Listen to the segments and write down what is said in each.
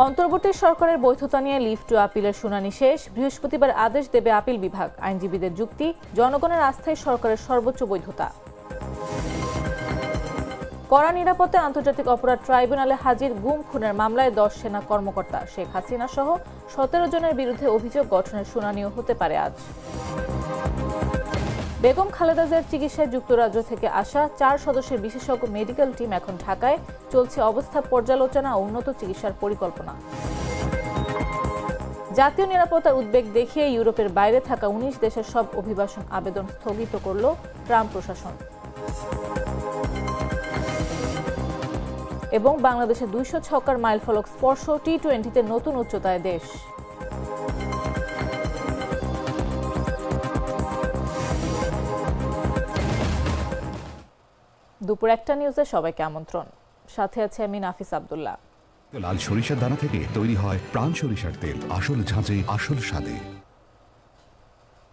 অন্তর্বর্তী সরকারের বৈধতা নিয়ে লিভ টু আপিলের শুনানি শেষ। বৃহস্পতিবার আদেশ দেবে আপিল বিভাগ। আইনজীবীদের যুক্তি, জনগণের আস্থায় সরকারের সর্বোচ্চ বৈধতা। কড়া নিরাপত্তায় আন্তর্জাতিক অপরাধ ট্রাইব্যুনালে হাজির গুম খুনের মামলায় 10 সেনা কর্মকর্তা। শেখ হাসিনা সহ 17 জনের বিরুদ্ধে অভিযোগ গঠনের শুনানিও হতে পারে আজ। বেগম খালেদা জিয়ার চিকিৎসায় যুক্তরাজ্য থেকে আসা 4 সদস্যের বিশেষজ্ঞ মেডিকেল টিম এখন ঢাকায়। চলছে অবস্থা পর্যালোচনা ও উন্নত চিকিৎসার পরিকল্পনা। জাতীয় নিরাপত্তার উদ্বেগ দেখিয়ে ইউরোপের বাইরে থাকা 19 দেশের সব অভিবাসন আবেদন স্থগিত করল ট্রাম্প প্রশাসন। এবং বাংলাদেশে 200 ছক্কার মাইলফলক স্পর্শ, টি-20তে নতুন উচ্চতায় দেশ। দুপুর 1টা নিউজে সবাইকে আমন্ত্রণ। সাথে আছে আমি নাফিস আব্দুল্লাহ। লাল সরিষার দানা থেকে তৈরি হয় প্রাণ সরিষার তেল, আসল ঝাঁঝে আসল স্বাদে।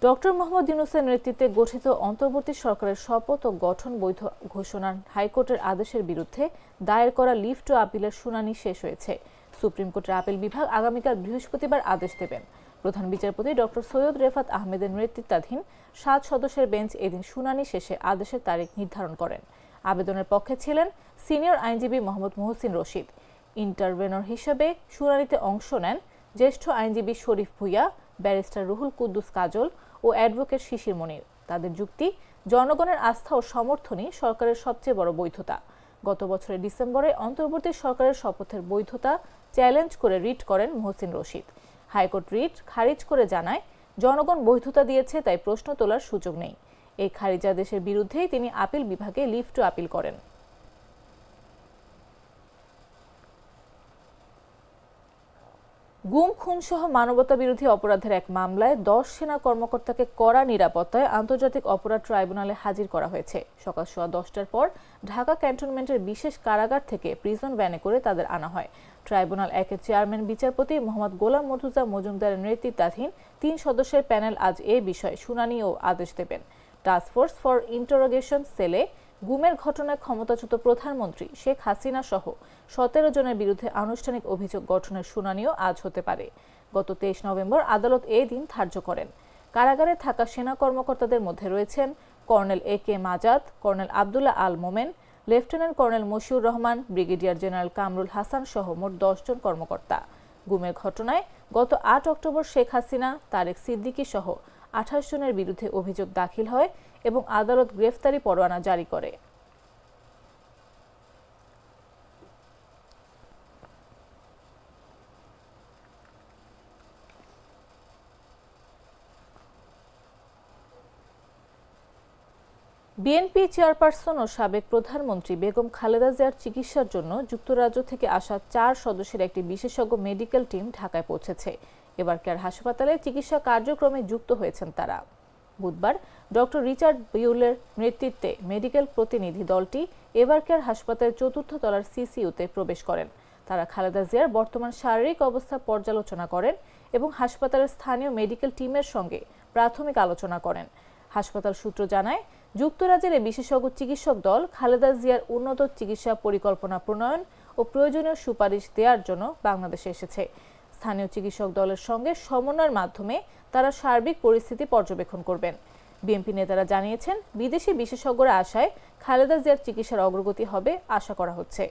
ডক্টর মোহাম্মদ ইউনূসের নেতৃত্বে গঠিত অন্তর্বর্তী সরকারের শপথ ও গঠন বৈধ ঘোষণার হাইকোর্টের আদেশের বিরুদ্ধে দায়ের করা লিভ টু আপিলের শুনানি শেষ হয়েছে। সুপ্রিম কোর্টের আপিল বিভাগ আগামীকাল বৃহস্পতিবার আদেশ দেবেন। প্রধান বিচারপতি ডক্টর সৈয়দ রেফাত আহমেদের নেতৃত্বাধীন 7 সদস্যের বেঞ্চ এদিন শুনানি শেষে আদেশের তারিখ নির্ধারণ করেন। আবেদনের পক্ষে ছিলেন সিনিয়র আইনজীবী মোহাম্মদ মুহসিন রশিদ। ইন্টারভেনর হিসেবে শুনানিতে অংশ নেন জ্যেষ্ঠ আইনজীবী শরীফ ভুইয়া, ব্যারিস্টার রুহুল কুদ্দুস কাজল ও অ্যাডভোকেট শিশির মনির। তাদের যুক্তি, জনগণের আস্থা ও সমর্থনই সরকারের সবচেয়ে বড় বৈধতা। গত বছরের ডিসেম্বরে অন্তর্বর্তী সরকারের শপথের বৈধতা চ্যালেঞ্জ করে রিট করেন মুহসিন রশিদ। হাইকোর্ট রিট খারিজ করে জানায়, জনগণ বৈধতা দিয়েছে, তাই প্রশ্ন তোলার সুযোগ নেই। এই খারিজাদেশের বিরুদ্ধেই তিনি আপিল বিভাগে লিভ টু আপিল করেন। গুম খুন সহ মানবতা বিরোধী অপরাধের এক মামলায় 10 সেনা কর্মকর্তাকে কড়া নিরাপত্তায় আন্তর্জাতিক অপরাধ ট্রাইব্যুনালে হাজির করা হয়েছে। সকাল 10:15টার পর ঢাকা ক্যান্টনমেন্টের বিশেষ কারাগার থেকে প্রিজন ভ্যানে করে তাদের আনা হয়। ট্রাইব্যুনাল 1-এর চেয়ারম্যান বিচারপতি মোহাম্মদ গোলাম মর্তুজা মজুমদারের নেতৃত্বাধীন 3 সদস্যের প্যানেল আজ এ বিষয়ে শুনানি ও আদেশ দেবেন। টাস্কফোর্স ফর ইন্টারোগেশন সেলে গুমের ঘটনায় ক্ষমতাচ্যুত প্রধানমন্ত্রী শেখ হাসিনা সহ 17 জনের বিরুদ্ধে আনুষ্ঠানিক অভিযোগ গঠনের শুনানিও আজ হতে পারে। গত 23 নভেম্বর আদালত এই দিন ধার্য করেন। কারাগারে থাকা সেনা কর্মকর্তাদের মধ্যে রয়েছেন colonel AK Majad, colonel Abdullah Al Momen, lieutenant colonel Mashiur Rahman, brigadier general Kamrul Hasan সহ মোট 10 জন কর্মকর্তা। গুমের ঘটনায় গত 8 অক্টোবর শেখ হাসিনা, তারেক সিদ্দিকী সহ 28 জনের বিরুদ্ধে অভিযোগ দাখিল হয় এবং আদালত গ্রেফতারি পরোয়ানা জারি করে। বিএনপি চেয়ারপারসন ও সাবেক প্রধানমন্ত্রী বেগম খালেদা জিয়ার চিকিৎসার জন্য যুক্তরাজ্য থেকে আসা 4 সদস্যের একটি বিশেষজ্ঞ মেডিকেল টিম ঢাকায় পৌঁছেছে। এবারকার হাসপাতালে চিকিৎসা কার্যক্রমে যুক্ত হয়েছেন তারা। বুধবার ডক্টর রিচার্ড বিউলের নেতৃত্বে মেডিকেল প্রতিনিধি দলটি এবারকার হাসপাতালের 4র্থ তলার সিসিইউতে প্রবেশ করেন। তারা খালেদা জিয়ার বর্তমান শারীরিক অবস্থা পর্যালোচনা করেন এবং হাসপাতালের স্থানীয় মেডিকেল টিমের সঙ্গে প্রাথমিক আলোচনা করেন। হাসপাতাল সূত্র জানায়, যুক্তরাজ্যের এই বিশেষজ্ঞ চিকিৎসক দল খালেদা জিয়ার উন্নত চিকিৎসা পরিকল্পনা প্রণয়ন ও প্রয়োজনীয় সুপারিশ দেওয়ার জন্য বাংলাদেশে এসেছে। স্থানীয় চিকিৎসক দলের সঙ্গে সমন্বয়ের মাধ্যমে তারা সার্বিক পরিস্থিতি পর্যবেক্ষণ করবেন। বিএনপি নেতারা জানিয়েছেন, বিদেশি বিশেষজ্ঞরা আশায় খালেদা জিয়ার চিকিৎসার অগ্রগতি হবে আশা করা হচ্ছে।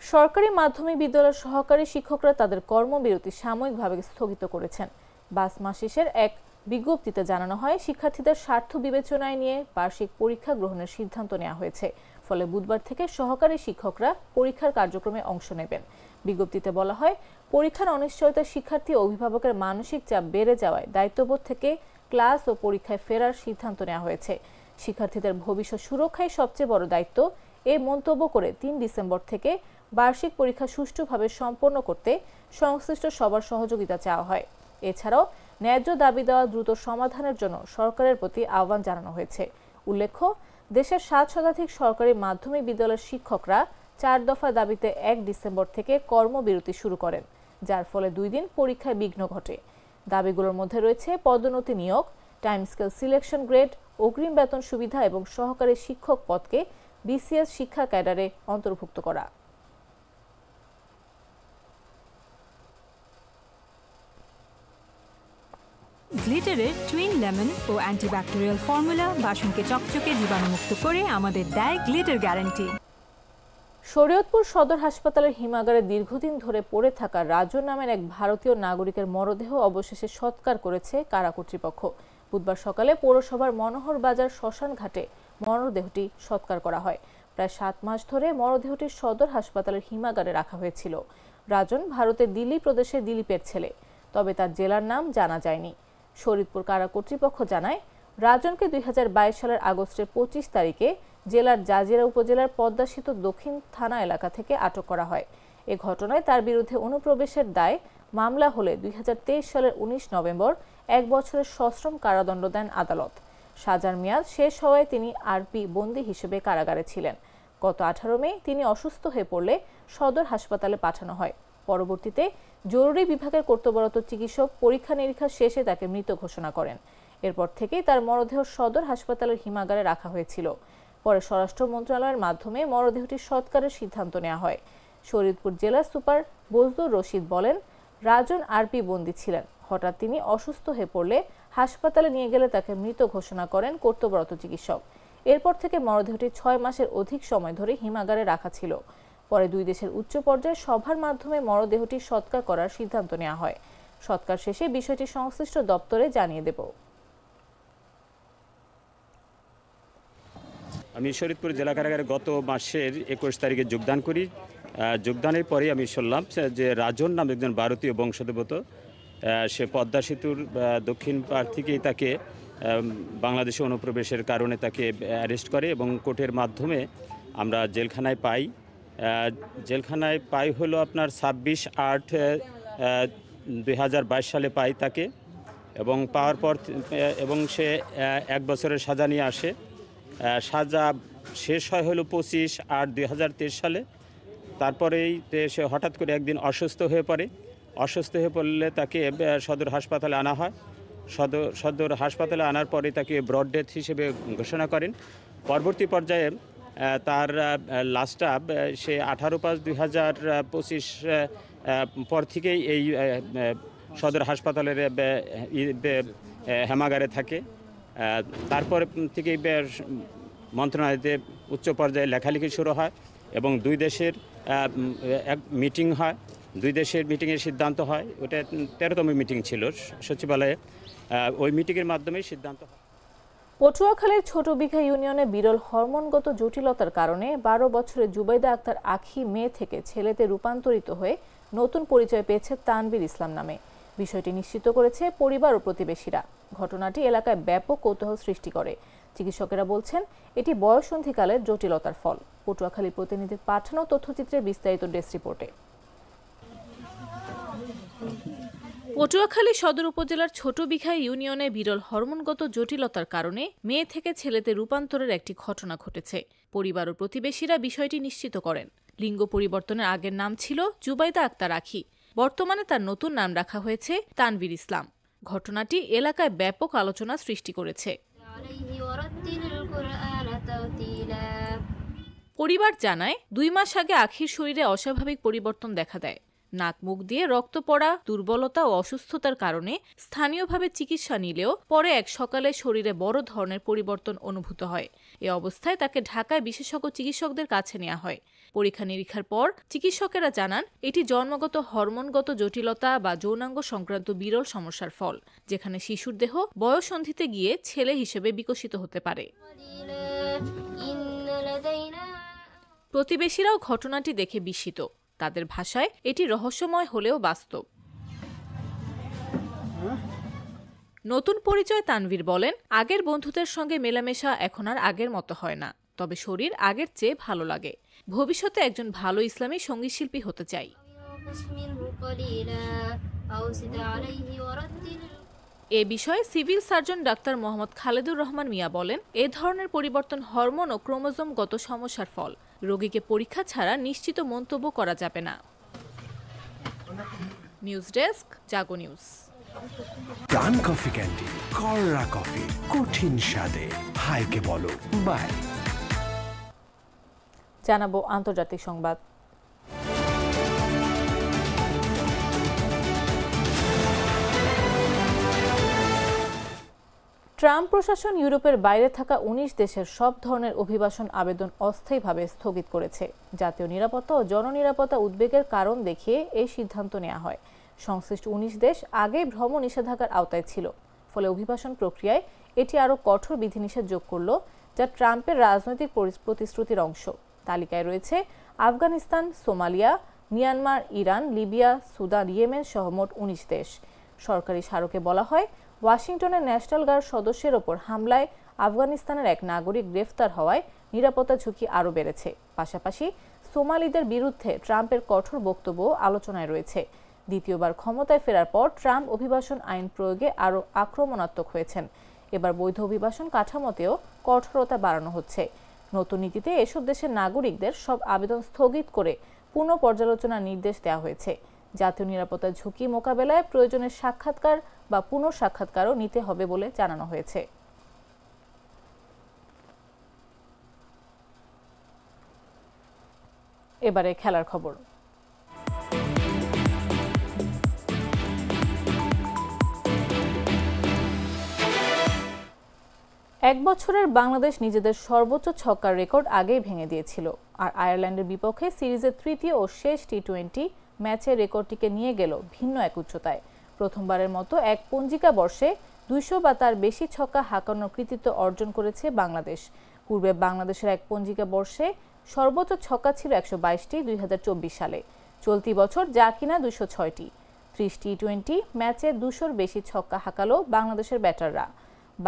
সরকারি মাধ্যমিক বিদ্যালয়ের সহকারী শিক্ষকরা তাদের কর্মবিরতি সাময়িকভাবে স্থগিত করেছেন। 5 মাস শেষের এক বিজ্ঞপ্তিতে জানানো হয়, শিক্ষার্থীদের স্বার্থ বিবেচনায় নিয়ে বার্ষিক পরীক্ষা গ্রহণের সিদ্ধান্ত নেওয়া হয়েছে। ফলে বুধবার থেকে সহকারী শিক্ষকরা পরীক্ষার কার্যক্রমে অংশ নেবেন। বিজ্ঞপ্তিতে বলা হয়, পরীক্ষার অনিশ্চয়তায় শিক্ষার্থী ও অভিভাবকের মানসিক চাপ বেড়ে যাওয়ায় দায়িত্ববোধ থেকে ক্লাস ও পরীক্ষায় ফেরার সিদ্ধান্ত নেওয়া হয়েছে। শিক্ষার্থীদের ভবিষ্যৎ সুরক্ষাই সবচেয়ে বড় দায়িত্ব, এই মন্তব্য করে 3 ডিসেম্বর থেকে বার্ষিক পরীক্ষা সুষ্ঠুভাবে সম্পন্ন করতে সংশ্লিষ্ট সবার সহযোগিতা চাওয়া হয়। এছাড়াও ন্যায্য দাবি দেওয়া দ্রুত সমাধানের জন্য সরকারের প্রতি আহ্বান জানানো হয়েছে। উল্লেখ্য, দেশের 7 শতাধিক সরকারি মাধ্যমিক বিদ্যালয়ের শিক্ষকরা 4 দফা দাবিতে 1 ডিসেম্বর থেকে কর্মবিরতি শুরু করেন, যার ফলে 2 দিন পরীক্ষায় বিঘ্ন ঘটে। দাবিগুলোর মধ্যে রয়েছে পদোন্নতি, নিয়োগ, টাইম স্কেল সিলেকশন গ্রেড, অগ্রিম বেতন সুবিধা এবং সহকারী শিক্ষক পদকে বিসিএস শিক্ষা ক্যাডারে অন্তর্ভুক্ত করা। গ্লিটারের টুইন লেমন ও অ্যান্টিব্যাকটেরিয়াল ফর্মুলা বাসনকে চকচকে জীবাণুমুক্ত করে আমাদের দেয় গ্লিটার গ্যারান্টি। শরীয়তপুর সদর হাসপাতালের হিমাগারে দীর্ঘদিন ধরে পড়ে থাকা রাজন নামের এক ভারতীয় নাগরিকের মরদেহ অবশেষে সৎকার করেছে কারা কর্তৃপক্ষ। বুধবার সকালে পৌরসভার মনোহর বাজার শ্মশান ঘাটে মরদেহটি সৎকার করা হয়। প্রায় 7 মাস ধরে মরদেহটি সদর হাসপাতালের হিমাগারে রাখা হয়েছিল। রাজন ভারতের দিল্লি প্রদেশের দিলীপের ছেলে, তবে তার জেলার নাম জানা যায়নি। শরীয়তপুর কারা কর্তৃপক্ষ জানায়, রাজনকে 2022 সালের আগস্টের 25 তারিখে জেলার জাজিরা উপজেলার পদ্মা সেতু দক্ষিণ থানা এলাকা থেকে আটক করা হয়। এ ঘটনায় তার বিরুদ্ধে অনুপ্রবেশের দায়ে মামলা হলে 2023 সালের 19 নভেম্বর 1 বছরের সশ্রম কারাদণ্ড দেন আদালত। সাজার মেয়াদ শেষ হওয়ায় তিনি আরপি বন্দী হিসেবে কারাগারে ছিলেন। গত 18 মে তিনি অসুস্থ হয়ে পড়লে সদর হাসপাতালে পাঠানো হয়। পরবর্তীতে জরুরি বিভাগের কর্তব্যরত চিকিৎসক পরীক্ষা নিরীক্ষা শেষে তাকে মৃত ঘোষণা করেন। এরপর থেকেই তার মরদেহ সদর হাসপাতালের হিমাগারে রাখা হয়েছিল। পরে স্বরাষ্ট্র মন্ত্রণালয়ের মাধ্যমে মরদেহটি সৎকারের সিদ্ধান্ত নেওয়া হয়। শরীয়তপুর জেলা সুপার বজলুর রশিদ বলেন, রাজন আরপি বন্দী ছিলেন। হঠাৎ তিনি অসুস্থ হয়ে পড়লে হাসপাতালে নিয়ে গেলে তাকে মৃত ঘোষণা করেন কর্তব্যরত চিকিৎসক। এরপর থেকে মরদেহটি 6 মাসের অধিক সময় ধরে হিমাগারে রাখা ছিল। পরে 2 দেশের উচ্চ পর্যায়ে সভার মাধ্যমে মরদেহটি সৎকার করার সিদ্ধান্ত নেওয়া হয়। সৎকার শেষে বিষয়টি সংশ্লিষ্ট দপ্তরে জানিয়ে দেব। আমি শরীয়তপুর জেলা কারাগারে গত মাসের 21 তারিখে যোগদান করি। যোগদানের পরে আমি শুনলাম যে রাজন নামে একজন ভারতীয় বংশোদ্ভূত, সে পদ্মা সেতুর দক্ষিণ পাড় থেকেই তাকে বাংলাদেশে অনুপ্রবেশের কারণে তাকে অ্যারেস্ট করে এবং কোর্টের মাধ্যমে আমরা জেলখানায় পাই। জেলখানায় পাই হলো আপনার 26/8/2022 সালে পাই তাকে, এবং পাওয়ার পর এবং সে 1 বছরের সাজা নিয়ে আসে। সাজা শেষ হয় হলো 25/8/2023 সালে। তারপরেই সে হঠাৎ করে একদিন অসুস্থ হয়ে পড়ে। অসুস্থ হয়ে পড়লে তাকে সদর হাসপাতালে আনা হয়। সদর হাসপাতালে আনার পরে তাকে ব্রড ডেথ হিসেবে ঘোষণা করেন। পরবর্তী পর্যায়ে তার লাস্টটা সে 18/5/2025 পর থেকেই এই সদর হাসপাতালের হেমাগারে থাকে। তারপর থেকেই মন্ত্রণালয়তে উচ্চ পর্যায়ে লেখালেখি শুরু হয় এবং 2 দেশের এক মিটিং হয়। 2 দেশের মিটিংয়ের সিদ্ধান্ত হয়। ওটা 13তম মিটিং ছিল সচিবালয়ে। ওই মিটিংয়ের মাধ্যমে সিদ্ধান্ত হয়। পটুয়াখালীর ছোটবিঘা ইউনিয়নে বিরল হরমোনগত জটিলতার কারণে 12 বছরের জুবাইদা আক্তার আখি মেয়ে থেকে ছেলেতে রূপান্তরিত হয়ে নতুন পরিচয় পেয়েছে তানভীর ইসলাম নামে। বিষয়টি নিশ্চিত করেছে পরিবার ও প্রতিবেশীরা। ঘটনাটি এলাকায় ব্যাপক কৌতূহল সৃষ্টি করে। চিকিৎসকেরা বলছেন, এটি বয়ঃসন্ধিকালের জটিলতার ফল। পটুয়াখালী প্রতিনিধির পাঠানো তথ্যচিত্রের বিস্তারিত ডেস্ক রিপোর্টে। পটুয়াখালী সদর উপজেলার ছোটবিঘা ইউনিয়নে বিরল হরমোনগত জটিলতার কারণে মেয়ে থেকে ছেলেতে রূপান্তরের একটি ঘটনা ঘটেছে। পরিবার ও প্রতিবেশীরা বিষয়টি নিশ্চিত করেন। লিঙ্গ পরিবর্তনের আগের নাম ছিল জুবাইদা আক্তার আখি, বর্তমানে তার নতুন নাম রাখা হয়েছে তানভীর ইসলাম। ঘটনাটি এলাকায় ব্যাপক আলোচনা সৃষ্টি করেছে। পরিবার জানায়, 2 মাস আগে আখির শরীরে অস্বাভাবিক পরিবর্তন দেখা দেয়। নাক মুখ দিয়ে রক্ত পড়া, দুর্বলতা ও অসুস্থতার কারণে স্থানীয়ভাবে চিকিৎসা নিলেও পরে এক সকালে শরীরে বড় ধরনের পরিবর্তন অনুভূত হয়। এ অবস্থায় তাকে ঢাকায় বিশেষজ্ঞ চিকিৎসকদের কাছে নেওয়া হয়। পরীক্ষা নিরীক্ষার পর চিকিৎসকেরা জানান, এটি জন্মগত হরমোনগত জটিলতা বা যৌনাঙ্গ সংক্রান্ত বিরল সমস্যার ফল, যেখানে শিশুর দেহ বয়ঃসন্ধিতে গিয়ে ছেলে হিসেবে বিকশিত হতে পারে। প্রতিবেশীরাও ঘটনাটি দেখে বিস্মিত। তাদের ভাষায় এটি রহস্যময় হলেও বাস্তব। নতুন পরিচয় তানভীর বলেন, আগের বন্ধুদের সঙ্গে মেলামেশা এখন আর আগের মতো হয় না, তবে শরীর আগের চেয়ে ভালো লাগে। ভবিষ্যতে একজন ভালো ইসলামী সঙ্গীতশিল্পী হতে চাই। এ বিষয়ে civil surgeon doctor Mohammad Khaledur Rahman Mia বলেন, এ ধরনের পরিবর্তন হরমোন ও ক্রোমোজোমগত সমস্যার ফল। রোগীকে পরীক্ষা ছাড়া নিশ্চিত মন্তব্য করা যাবে না। নিউজ ডেস্ক, জাগো নিউজ। প্রাণ কফি ক্যান্ডি, কররা কফি, কঠিন স্বাদে। হাইকে বলো বাই। জানাবো আন্তর্জাতিক সংবাদ। ট্রাম্প প্রশাসন ইউরোপের বাইরে থাকা ১৯ দেশের সব ধরনের অভিবাসন আবেদন অস্থায়ীভাবে স্থগিত করেছে। জাতীয় নিরাপত্তা ও জননিরাপত্তা উদ্বেগের কারণ দেখিয়ে এই সিদ্ধান্ত নেওয়া হয়। সংশ্লিষ্ট ১৯ দেশ আগেই ভ্রমণ নিষেধাজ্ঞার আওতায় ছিল, ফলে অভিবাসন প্রক্রিয়ায় এটি আরও কঠোর বিধিনিষেধ যোগ করল, যা ট্রাম্পের রাজনৈতিক প্রতিশ্রুতির অংশ। তালিকায় রয়েছে Afghanistan, Somalia, Myanmar, Iran, Libya, Sudan, Yemen সহ মোট ১৯ দেশ। সরকারি স্মারকে বলা হয়, ওয়াশিংটনের ন্যাশনাল গার্ড সদস্যের ওপর হামলায় আফগানিস্তানের এক নাগরিক গ্রেফতার হওয়ায় নিরাপত্তা ঝুঁকি আরও বেড়েছে। পাশাপাশি সোমালিদের বিরুদ্ধে ট্রাম্পের কঠোর বক্তব্য আলোচনায় রয়েছে। দ্বিতীয়বার ক্ষমতায় ফেরার পর ট্রাম্প অভিবাসন আইন প্রয়োগে আরও আক্রমণাত্মক হয়েছেন। এবার বৈধ অভিবাসন কাঠামোতেও কঠোরতা বাড়ানো হচ্ছে। নতুন নীতিতে এসব দেশের নাগরিকদের সব আবেদন স্থগিত করে পুনঃ পর্যালোচনার নির্দেশ দেওয়া হয়েছে। জাতীয় নিরাপত্তার ঝুঁকি মোকাবেলায় প্রয়োজনে সাক্ষাৎকার বা পুনঃসাক্ষাৎকারও নিতে হবে বলে জানানো হয়েছে। এবারে খেলার খবর। এক বছরের বাংলাদেশ নিজেদের সর্বোচ্চ ছক্কার রেকর্ড আগেই ভেঙে দিয়েছিল, আর আয়ারল্যান্ডের বিপক্ষে সিরিজের তৃতীয় ও শেষ টি-20 ম্যাচের রেকর্ডটিকে নিয়ে গেল ভিন্ন এক উচ্চতায়। প্রথমবারের মতো এক পঞ্জিকা বর্ষে ২০০ বা তার বেশি ছক্কা হাঁকানোর কৃতিত্ব অর্জন করেছে বাংলাদেশ। পূর্বে বাংলাদেশের এক পঞ্জিকা বর্ষে সর্বোচ্চ ছক্কা ছিল ১২২টি ২০২৪ সালে। চলতি বছর যা কিনা ২০৬টি। ৩০ টি-20 ম্যাচে ২০০-র বেশি ছক্কা হাঁকালো বাংলাদেশের ব্যাটাররা।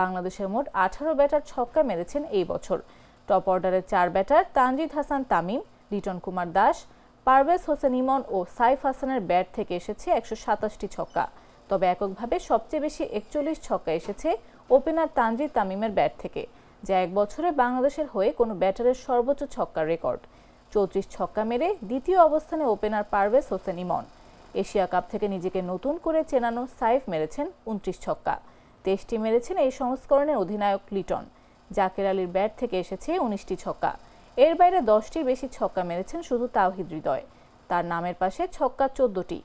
বাংলাদেশের মোট ১৮ ব্যাটার ছক্কা মেরেছেন এই বছর। টপ অর্ডারের ৪ ব্যাটার তানজিদ হাসান তামিম, লিটন কুমার দাস, পারভেজ হোসেন ইমন ও সাইফ হাসানের ব্যাট থেকে এসেছে ১২৭টি ছক্কা। তবে এককভাবে সবচেয়ে বেশি ৪১ ছক্কা এসেছে ওপেনার তানজিদ তামিমের ব্যাট থেকে, যা এক বছরে বাংলাদেশের হয়ে কোনো ব্যাটারের সর্বোচ্চ ছক্কার রেকর্ড। ৩৪ ছক্কা মেরে দ্বিতীয় অবস্থানে opener Parvez Hossain Emon. Asia cup থেকে নিজেকে নতুন করে চেনানো সাইফ মেরেছেন ২৯ ছক্কা। ২৩টি মেরেছেন এই সংস্করণের অধিনায়ক লিটন। জাকের আলীর ব্যাট থেকে এসেছে ১৯টি ছক্কা। এর বাইরে 10টির বেশি ছক্কা মেরেছেন শুধু তাওহিদ হৃদয়। তার নামের পাশে ছক্কা 14টি।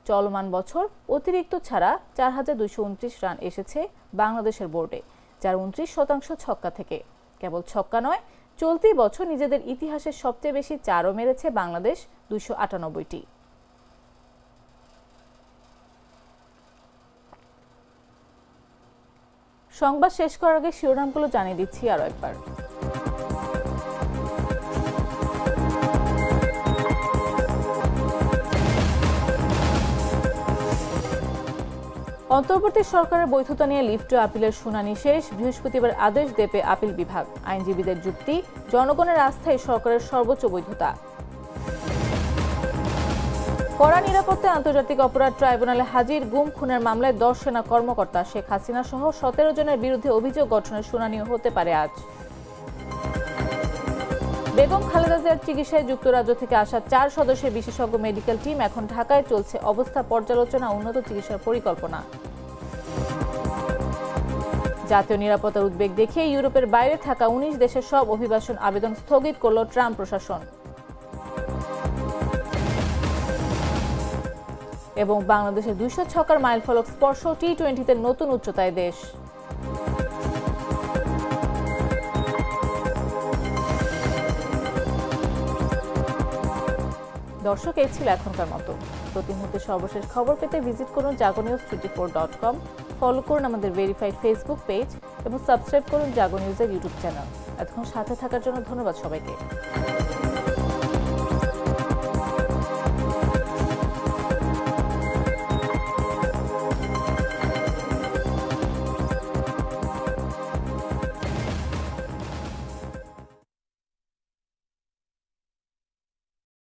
চলমান বছর অতিরিক্ত ছাড়া ৪,২২৯ রান এসেছে বাংলাদেশের বোর্ডে, যার ২৯% ছক্কা থেকে। কেবল ছক্কা নয়, চলতি বছর নিজেদের ইতিহাসের সবচেয়ে বেশি চারও মেরেছে বাংলাদেশ, ২৯৮টি। সংবাদ শেষ করার আগে শিরোনামগুলো জানিয়ে দিচ্ছি আরও একবার। অন্তর্বর্তী সরকারের বৈধতা নিয়ে লিভ টু আপিলের শুনানি শেষ। বৃহস্পতিবার আদেশ দেবে আপিল বিভাগ। আইনজীবীদের যুক্তি, জনগণের আস্থায় সরকারের সর্বোচ্চ বৈধতা। কড়া নিরাপত্তায় আন্তর্জাতিক অপরাধ ট্রাইব্যুনালে হাজির। গুম খুনের মামলায় 10 সেনা কর্মকর্তা, শেখ হাসিনা সহ 17 জনের বিরুদ্ধে অভিযোগ গঠনের শুনানিও হতে পারে আজ। বেগম খালেদা জিয়ার চিকিৎসায় যুক্তরাজ্য থেকে আসা 4 সদস্যের বিশেষজ্ঞ মেডিকেল টিম এখন ঢাকায়। চলছে অবস্থা পর্যালোচনা, উন্নত চিকিৎসার পরিকল্পনা। জাতীয় নিরাপত্তার উদ্বেগ দেখিয়ে ইউরোপের বাইরে থাকা 19 দেশের সব অভিবাসন আবেদন স্থগিত করল ট্রাম্প প্রশাসন। এবং বাংলাদেশের 200 ছক্কার মাইলফলক স্পর্শ, টি-20তে নতুন উচ্চতায় দেশ। দর্শক, এই ছিল এখনকার মতো। প্রতি মুহূর্তে সর্বশেষ খবর পেতে ভিজিট করুন jagonews24.com, ফলো করুন আমাদের ভেরিফাইড ফেসবুক পেজ এবং সাবস্ক্রাইব করুন জাগো নিউজের ইউটিউব চ্যানেল। এতক্ষণ সাথে থাকার জন্য ধন্যবাদ সবাইকে।